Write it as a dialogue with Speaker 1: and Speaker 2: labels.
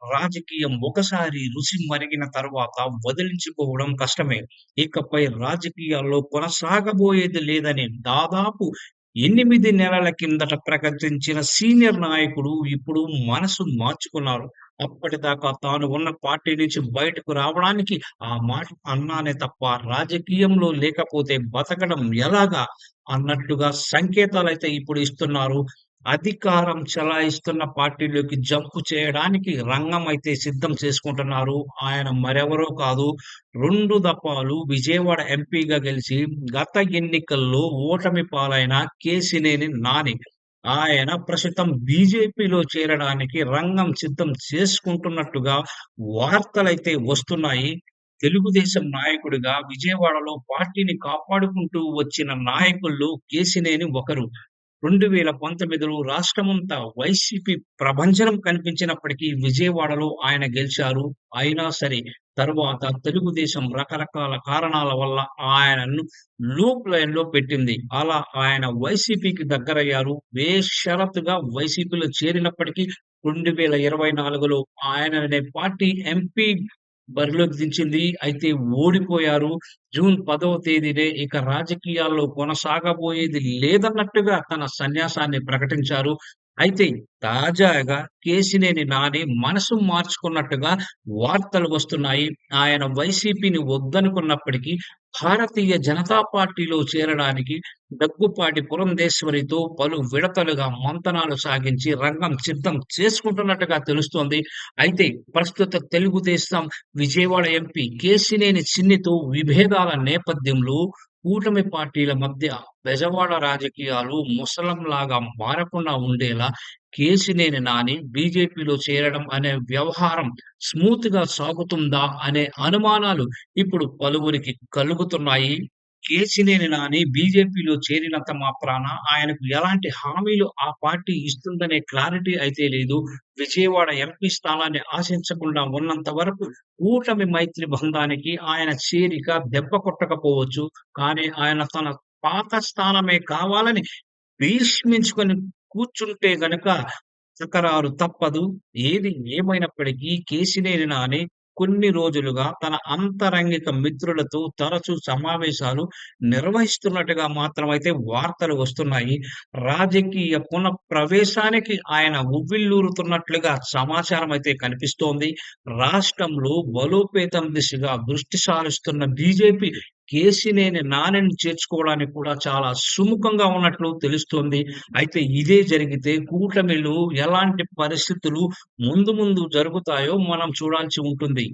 Speaker 1: రాజకీయం ఒకసారి రుచి మరిగిన తర్వాత వదిలించుకోవడం కష్టమే. ఇకపై రాజకీయాల్లో కొనసాగబోయేది లేదని దాదాపు 8 నెలల కిందట ప్రకటించిన సీనియర్ నాయకుడు ఇప్పుడు మనసు మార్చుకున్నారు. అప్పటిదాకా తాను ఉన్న పార్టీ నుంచి బయటకు రావడానికి ఆ మాట అన్నానే తప్ప రాజకీయంలో లేకపోతే బతకడం ఎలాగా అన్నట్టుగా సంకేతాలైతే ఇప్పుడు ఇస్తున్నారు. అధికారం చలాయిస్తున్న పార్టీలోకి జంప్ చేయడానికి రంగం అయితే సిద్ధం చేసుకుంటున్నారు. ఆయన మరెవరో కాదు, 2 దఫాలు విజయవాడ ఎంపీగా గెలిచి గత ఎన్నికల్లో ఓటమి పాలైన కేశినేని నాని. ఆయన ప్రస్తుతం బీజేపీలో చేరడానికి రంగం సిద్ధం చేసుకుంటున్నట్టుగా వార్తలైతే వస్తున్నాయి. తెలుగుదేశం నాయకుడిగా విజయవాడలో పార్టీని కాపాడుకుంటూ వచ్చిన నాయకుల్లో కేశినేని ఒకరు. 2019లో రాష్ట్రమంతా వైసీపీ ప్రభంజనం కనిపించినప్పటికీ విజయవాడలో ఆయన గెలిచారు. అయినా సరే తరువాత తెలుగుదేశం రకరకాల కారణాల వల్ల ఆయనను లూప్ లైన్‌లో పెట్టింది. అలా ఆయన వైసీపీకి దగ్గరయ్యారు. బేషరతుగా వైసీపీలో చేరినప్పటికీ 2024లో ఆయననే పార్టీ ఎంపీ బరిలోకి దించింది. అయితే ఓడిపోయారు. జూన్ 10వ తేదీనే ఇక రాజకీయాల్లో కొనసాగబోయేది లేదన్నట్టుగా తన సన్యాసాన్ని ప్రకటించారు. అయితే తాజాగా కేశినేని నాని మనసు మార్చుకున్నట్టుగా వార్తలు వస్తున్నాయి. ఆయన వైసీపీని వద్దనుకున్నప్పటికీ భారతీయ జనతా పార్టీలో చేరడానికి దగ్గుపాటి పురంధేశ్వరితో పలు విడతలుగా మంతనాలు సాగించి రంగం సిద్ధం చేసుకుంటున్నట్టుగా తెలుస్తోంది. అయితే ప్రస్తుత తెలుగుదేశం విజయవాడ ఎంపీ కేశినేని చిన్నితో విభేదాల నేపథ్యంలో కూటమి పార్టీల మధ్య బెజవాడ రాజకీయాలు ముసలంలాగా మారకుండా ఉండేలా కేశినేని నాని బీజేపీలో చేరడం అనే వ్యవహారం స్మూత్‌గా సాగుతుందా అనే అనుమానాలు ఇప్పుడు పలువురికి కలుగుతున్నాయి. కేశినేని నాని బీజేపీలో చేరినంత మాత్రాన ఆయనకు ఎలాంటి హామీలు ఆ పార్టీ ఇస్తుందనే క్లారిటీ అయితే లేదు. విజయవాడ ఎంపీ స్థానాన్ని ఆశించకుండా ఉన్నంత వరకు కూటమి మైత్రి బంధానికి ఆయన చేరిక దెబ్బ కొట్టకపోవచ్చు. కానీ ఆయన తన పాత స్థానమే కావాలని భీష్మించుకొని కూర్చుంటే గనక తకరారు తప్పదు. ఏది ఏమైనప్పటికీ కేశినేని నాని కొన్ని రోజులుగా తన అంతరంగిక మిత్రులతో తరచూ సమావేశాలు నిర్వహిస్తున్నట్టుగా మాత్రమైతే వార్తలు వస్తున్నాయి. రాజకీయ పునఃప్రవేశానికి ఆయన ఉవ్విళ్ళూరుతున్నట్లుగా సమాచారం అయితే కనిపిస్తోంది. రాష్ట్రంలో బలోపేతం దిశగా దృష్టి సారిస్తున్న బీజేపీ కేశినేని నానిని చేర్చుకోవడానికి కూడా చాలా సుముఖంగా ఉన్నట్లు తెలుస్తోంది. అయితే ఇదే జరిగితే కూటమిలో ఎలాంటి పరిస్థితులు ముందు ముందు జరుగుతాయో మనం చూడాల్సి ఉంటుంది.